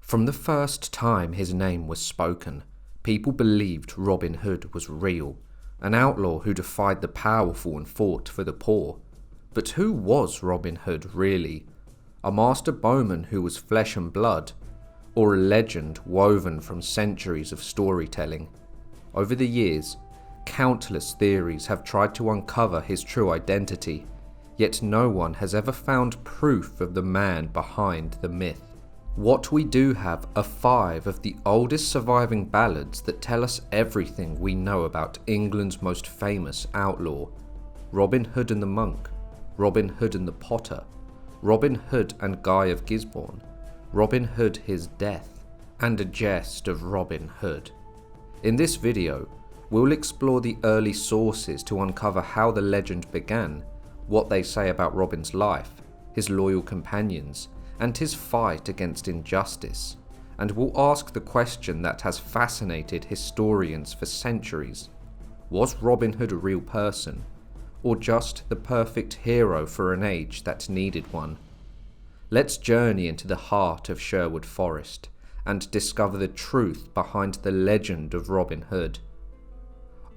From the first time his name was spoken, people believed Robin Hood was real, an outlaw who defied the powerful and fought for the poor. But who was Robin Hood really? A master bowman who was flesh and blood, or a legend woven from centuries of storytelling? Over the years, countless theories have tried to uncover his true identity, yet no one has ever found proof of the man behind the myth. What we do have are 5 of the oldest surviving ballads that tell us everything we know about England's most famous outlaw: Robin Hood and the Monk, Robin Hood and the Potter, Robin Hood and Guy of Gisborne, Robin Hood his death, and a Geste of Robin Hood. In this video, we'll explore the early sources to uncover how the legend began, what they say about Robin's life, his loyal companions, and his fight against injustice, and we'll ask the question that has fascinated historians for centuries: was Robin Hood a real person, or just the perfect hero for an age that needed one? Let's journey into the heart of Sherwood Forest and discover the truth behind the legend of Robin Hood.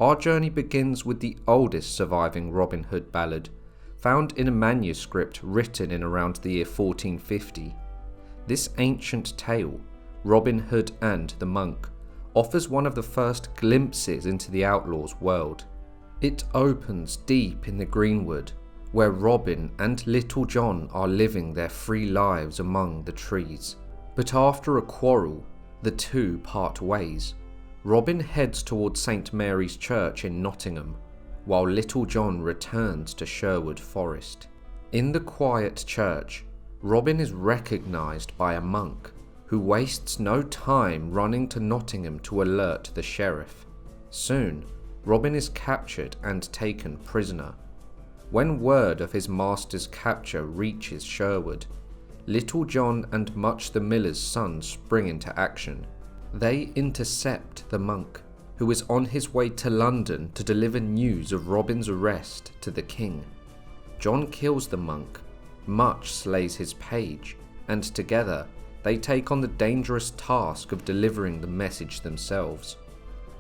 Our journey begins with the oldest surviving Robin Hood ballad, found in a manuscript written in around the year 1450. This ancient tale, Robin Hood and the Monk, offers one of the first glimpses into the outlaw's world. It opens deep in the greenwood, where Robin and Little John are living their free lives among the trees. But after a quarrel, the two part ways. Robin heads towards St. Mary's Church in Nottingham, while Little John returns to Sherwood Forest. In the quiet church, Robin is recognised by a monk, who wastes no time running to Nottingham to alert the sheriff. Soon, Robin is captured and taken prisoner. When word of his master's capture reaches Sherwood, Little John and Much the Miller's son spring into action. They intercept the monk, who is on his way to London to deliver news of Robin's arrest to the king. John kills the monk, Much slays his page, and together they take on the dangerous task of delivering the message themselves.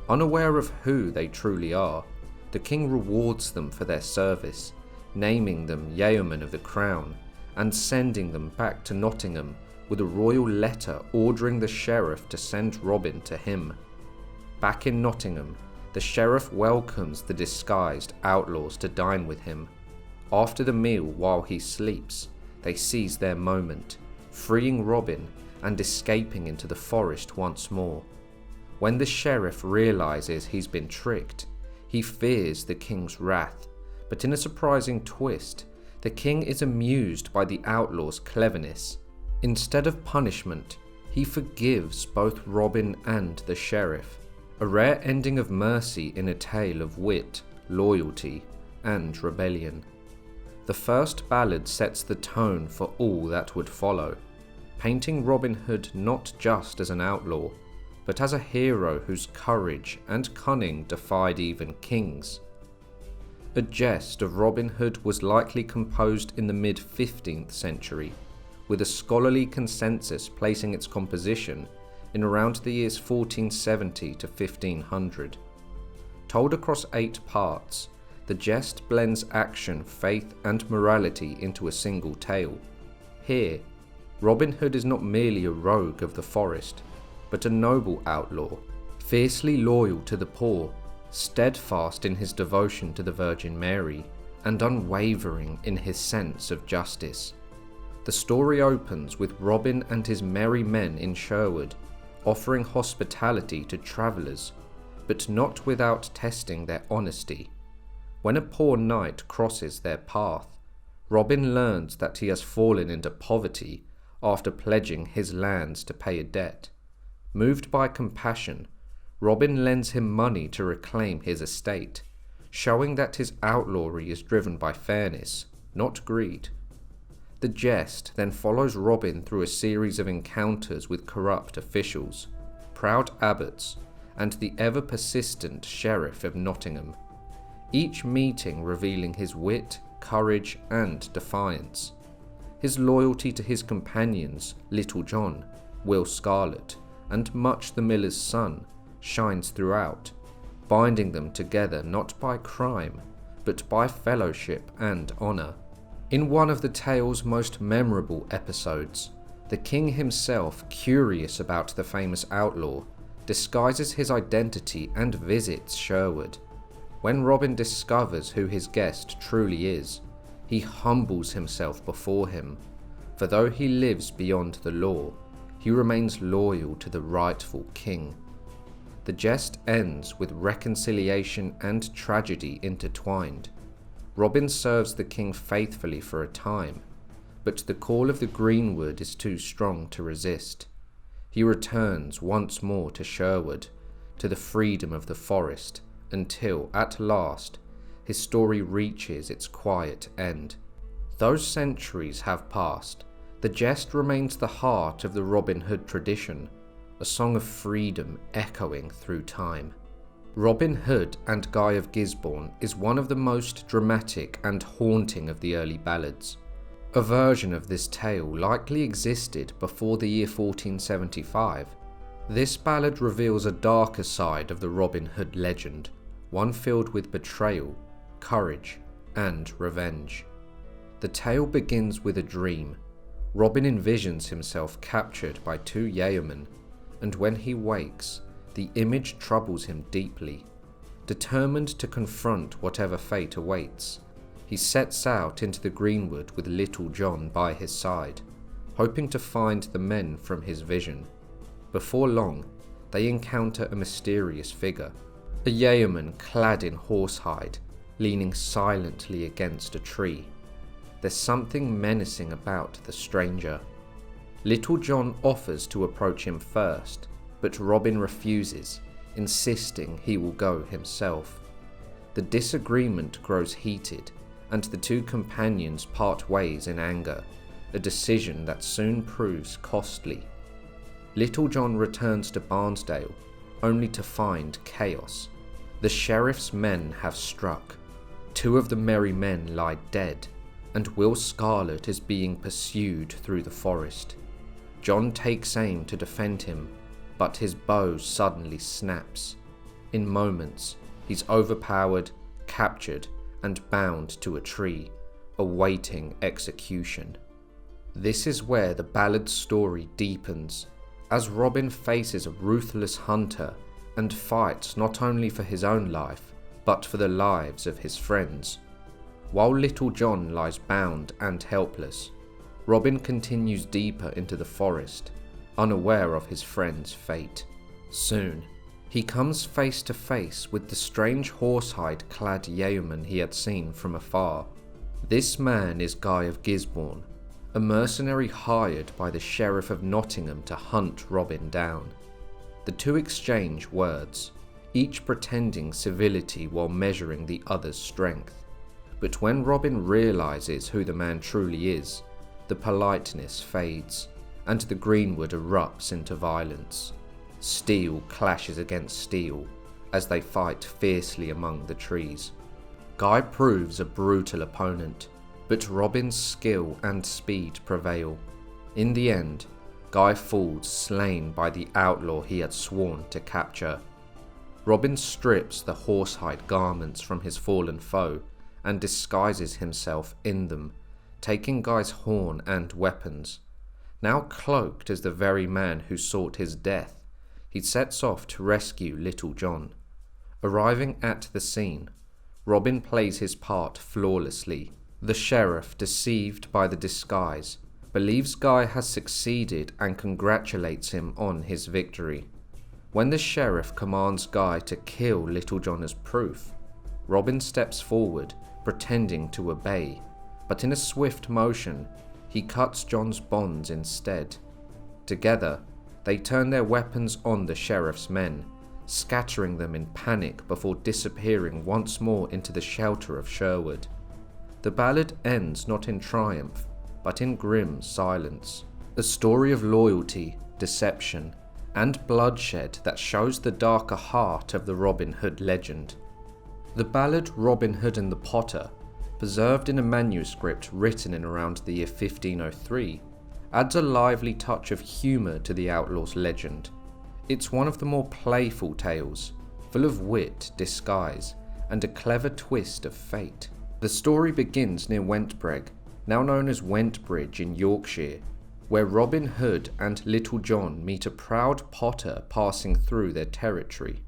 Unaware of who they truly are, the king rewards them for their service, naming them yeomen of the crown, and sending them back to Nottingham with a royal letter ordering the sheriff to send Robin to him. Back in Nottingham, the sheriff welcomes the disguised outlaws to dine with him. After the meal, while he sleeps, they seize their moment, freeing Robin and escaping into the forest once more. When the sheriff realizes he's been tricked, he fears the king's wrath, but in a surprising twist, the king is amused by the outlaw's cleverness. Instead of punishment, he forgives both Robin and the sheriff, a rare ending of mercy in a tale of wit, loyalty, and rebellion. The first ballad sets the tone for all that would follow, painting Robin Hood not just as an outlaw, but as a hero whose courage and cunning defied even kings. A Geste of Robin Hood was likely composed in the mid-15th century, with a scholarly consensus placing its composition in around the years 1470 to 1500. Told across 8 parts, the Geste blends action, faith, and morality into a single tale. Here, Robin Hood is not merely a rogue of the forest, but a noble outlaw, fiercely loyal to the poor, steadfast in his devotion to the Virgin Mary, and unwavering in his sense of justice. The story opens with Robin and his merry men in Sherwood, offering hospitality to travellers, but not without testing their honesty. When a poor knight crosses their path, Robin learns that he has fallen into poverty after pledging his lands to pay a debt. Moved by compassion, Robin lends him money to reclaim his estate, showing that his outlawry is driven by fairness, not greed. The Geste then follows Robin through a series of encounters with corrupt officials, proud abbots, and the ever-persistent Sheriff of Nottingham, each meeting revealing his wit, courage, and defiance. His loyalty to his companions, Little John, Will Scarlet, and Much the Miller's Son shines throughout, binding them together not by crime, but by fellowship and honour. In one of the tale's most memorable episodes, the king himself, curious about the famous outlaw, disguises his identity and visits Sherwood. When Robyn discovers who his guest truly is, he humbles himself before him, for though he lives beyond the law, he remains loyal to the rightful king. The jest ends with reconciliation and tragedy intertwined. Robyn serves the king faithfully for a time, but the call of the greenwood is too strong to resist. He returns once more to Sherwood, to the freedom of the forest, until, at last, his story reaches its quiet end. Though centuries have passed, the jest remains the heart of the Robin Hood tradition, a song of freedom echoing through time. Robin Hood and Guy of Gisborne is one of the most dramatic and haunting of the early ballads. A version of this tale likely existed before the year 1475. This ballad reveals a darker side of the Robin Hood legend, one filled with betrayal, courage, and revenge. The tale begins with a dream. Robyn envisions himself captured by two yeomen, and when he wakes, the image troubles him deeply. Determined to confront whatever fate awaits, he sets out into the greenwood with Little John by his side, hoping to find the men from his vision. Before long, they encounter a mysterious figure, a yeoman clad in horsehide, leaning silently against a tree. There's something menacing about the stranger. Little John offers to approach him first, but Robyn refuses, insisting he will go himself. The disagreement grows heated, and the two companions part ways in anger, a decision that soon proves costly. Little John returns to Barnesdale, only to find chaos. The sheriff's men have struck. Two of the merry men lie dead, and Will Scarlet is being pursued through the forest. John takes aim to defend him, but his bow suddenly snaps. In moments, he's overpowered, captured, and bound to a tree, awaiting execution. This is where the ballad's story deepens, as Robyn faces a ruthless hunter and fights not only for his own life, but for the lives of his friends. While Little John lies bound and helpless, Robyn continues deeper into the forest, unaware of his friend's fate. Soon, he comes face to face with the strange horsehide-clad yeoman he had seen from afar. This man is Guy of Gisborne, a mercenary hired by the Sheriff of Nottingham to hunt Robyn down. The two exchange words, each pretending civility while measuring the other's strength. But when Robyn realises who the man truly is, the politeness fades, and the greenwood erupts into violence. Steel clashes against steel as they fight fiercely among the trees. Guy proves a brutal opponent, but Robyn's skill and speed prevail. In the end, Guy falls slain by the outlaw he had sworn to capture. Robyn strips the horsehide garments from his fallen foe and disguises himself in them, taking Guy's horn and weapons. Now cloaked as the very man who sought his death, he sets off to rescue Little John. Arriving at the scene, Robyn plays his part flawlessly. The sheriff, deceived by the disguise, believes Guy has succeeded and congratulates him on his victory. When the sheriff commands Guy to kill Little John as proof, Robyn steps forward, pretending to obey, but in a swift motion, he cuts John's bonds instead. Together, they turn their weapons on the sheriff's men, scattering them in panic before disappearing once more into the shelter of Sherwood. The ballad ends not in triumph, but in grim silence, a story of loyalty, deception, and bloodshed that shows the darker heart of the Robin Hood legend. The ballad Robin Hood and the Potter, preserved in a manuscript written in around the year 1503, adds a lively touch of humour to the outlaw's legend. It's one of the more playful tales, full of wit, disguise, and a clever twist of fate. The story begins near Wentbreg, now known as Wentbridge in Yorkshire, where Robin Hood and Little John meet a proud potter passing through their territory.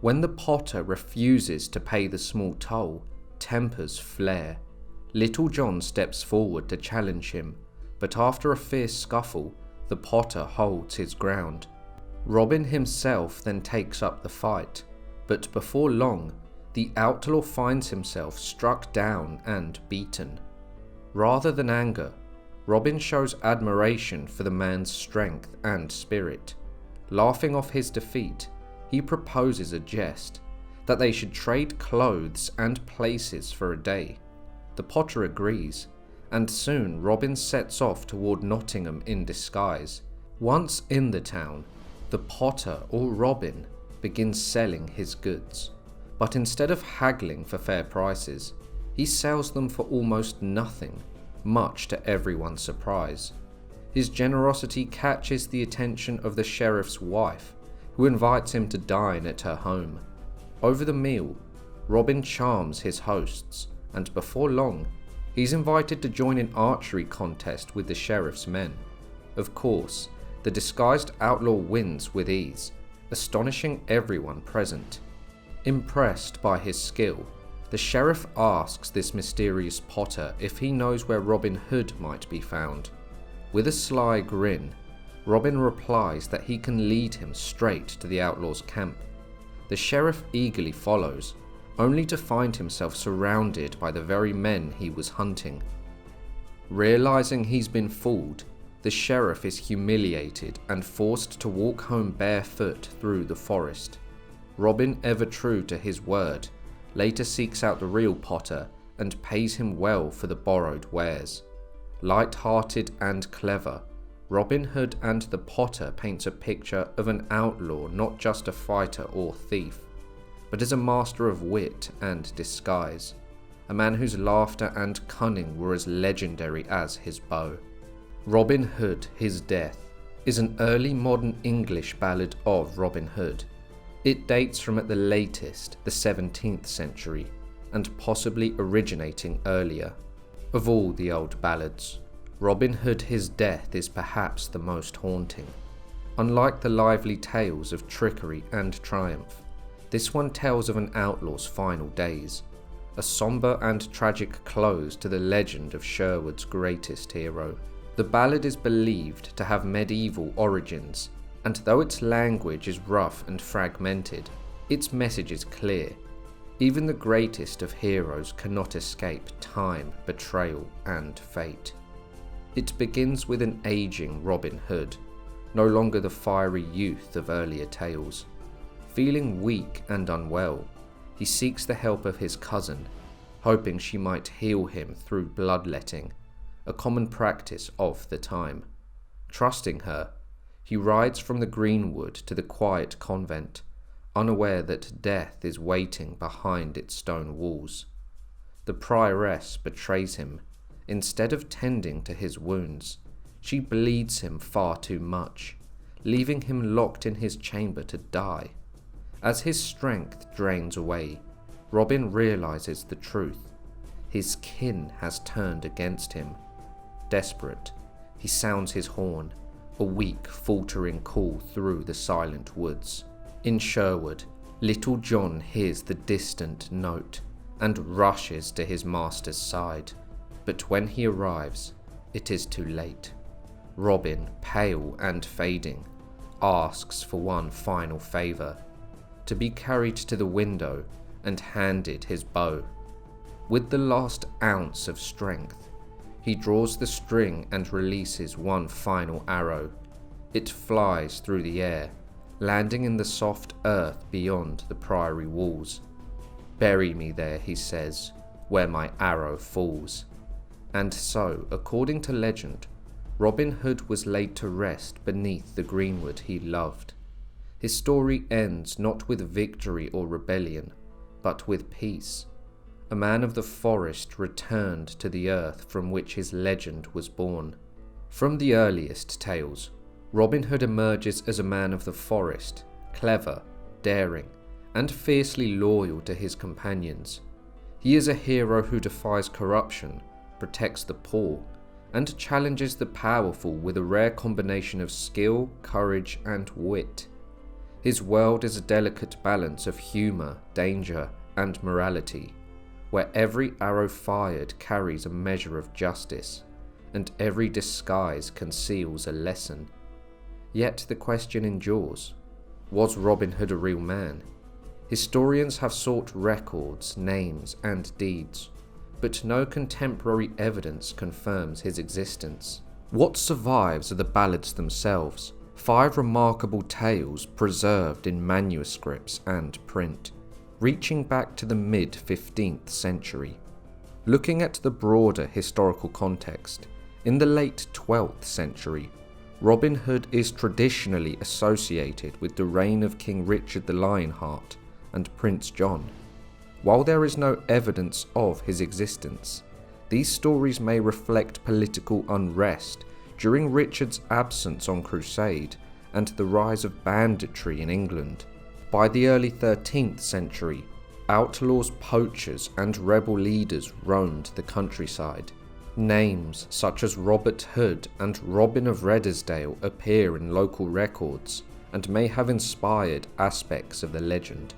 When the potter refuses to pay the small toll, tempers flare. Little John steps forward to challenge him, but after a fierce scuffle, the potter holds his ground. Robin himself then takes up the fight, but before long, the outlaw finds himself struck down and beaten. Rather than anger, Robin shows admiration for the man's strength and spirit. Laughing off his defeat, he proposes a jest, that they should trade clothes and places for a day. The potter agrees, and soon Robin sets off toward Nottingham in disguise. Once in the town, the potter, or Robin, begins selling his goods, but instead of haggling for fair prices, he sells them for almost nothing, much to everyone's surprise. His generosity catches the attention of the sheriff's wife, who invites him to dine at her home. Over the meal, Robin charms his hosts, and before long, he's invited to join an archery contest with the sheriff's men. Of course, the disguised outlaw wins with ease, astonishing everyone present. Impressed by his skill, the sheriff asks this mysterious potter if he knows where Robin Hood might be found. With a sly grin, Robin replies that he can lead him straight to the outlaw's camp. The sheriff eagerly follows, only to find himself surrounded by the very men he was hunting. Realizing he's been fooled, the sheriff is humiliated and forced to walk home barefoot through the forest. Robin, ever true to his word, later seeks out the real potter and pays him well for the borrowed wares. Light-hearted and clever, Robin Hood and the potter paints a picture of an outlaw, not just a fighter or thief, but as a master of wit and disguise, a man whose laughter and cunning were as legendary as his bow. Robin Hood, His Death is an early modern English ballad of Robin Hood. It dates from at the latest the 17th century, and possibly originating earlier. Of all the old ballads, Robin Hood His Death is perhaps the most haunting. Unlike the lively tales of trickery and triumph, this one tells of an outlaw's final days, a sombre and tragic close to the legend of Sherwood's greatest hero. The ballad is believed to have medieval origins, and though its language is rough and fragmented, its message is clear. Even the greatest of heroes cannot escape time, betrayal, and fate. It begins with an aging Robin Hood, no longer the fiery youth of earlier tales. Feeling weak and unwell, he seeks the help of his cousin, hoping she might heal him through bloodletting, a common practice of the time. Trusting her, he rides from the greenwood to the quiet convent, unaware that death is waiting behind its stone walls. The prioress betrays him. Instead of tending to his wounds, she bleeds him far too much, leaving him locked in his chamber to die. As his strength drains away, Robin realizes the truth. His kin has turned against him. Desperate, he sounds his horn, a weak, faltering call through the silent woods. In Sherwood, Little John hears the distant note and rushes to his master's side. But when he arrives, it is too late. Robin, pale and fading, asks for one final favour, to be carried to the window and handed his bow. With the last ounce of strength, he draws the string and releases one final arrow. It flies through the air, landing in the soft earth beyond the priory walls. "Bury me there," he says, "where my arrow falls." And so, according to legend, Robin Hood was laid to rest beneath the greenwood he loved. His story ends not with victory or rebellion, but with peace. A man of the forest returned to the earth from which his legend was born. From the earliest tales, Robin Hood emerges as a man of the forest, clever, daring, and fiercely loyal to his companions. He is a hero who defies corruption, protects the poor, and challenges the powerful with a rare combination of skill, courage, and wit. His world is a delicate balance of humour, danger, and morality, where every arrow fired carries a measure of justice, and every disguise conceals a lesson. Yet the question endures: was Robin Hood a real man? Historians have sought records, names, and deeds, but no contemporary evidence confirms his existence. What survives are the ballads themselves, 5 remarkable tales preserved in manuscripts and print, reaching back to the mid-15th century. Looking at the broader historical context, in the late 12th century, Robin Hood is traditionally associated with the reign of King Richard the Lionheart and Prince John. While there is no evidence of his existence, these stories may reflect political unrest during Richard's absence on crusade and the rise of banditry in England. By the early 13th century, outlaws, poachers, and rebel leaders roamed the countryside. Names such as Robert Hood and Robin of Redesdale appear in local records and may have inspired aspects of the legend.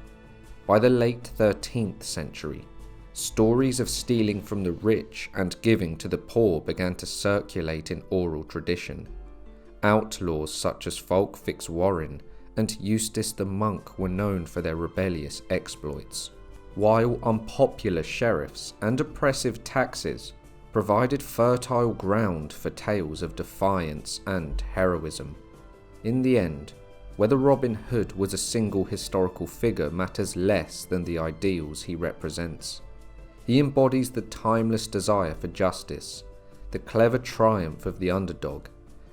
By the late 13th century, stories of stealing from the rich and giving to the poor began to circulate in oral tradition. Outlaws such as Fulk Fitzwarren and Eustace the Monk were known for their rebellious exploits, while unpopular sheriffs and oppressive taxes provided fertile ground for tales of defiance and heroism. In the end, whether Robin Hood was a single historical figure matters less than the ideals he represents. He embodies the timeless desire for justice, the clever triumph of the underdog,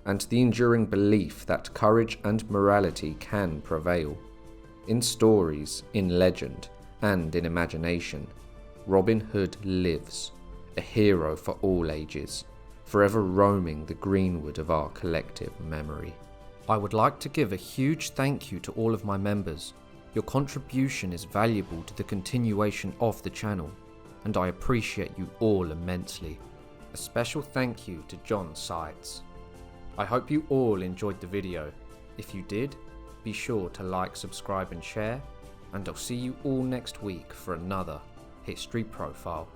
and the enduring belief that courage and morality can prevail. In stories, in legend, and in imagination, Robin Hood lives, a hero for all ages, forever roaming the greenwood of our collective memory. I would like to give a huge thank you to all of my members. Your contribution is valuable to the continuation of the channel, and I appreciate you all immensely. A special thank you to John Sites. I hope you all enjoyed the video. If you did, be sure to like, subscribe and share, and I'll see you all next week for another History Profile.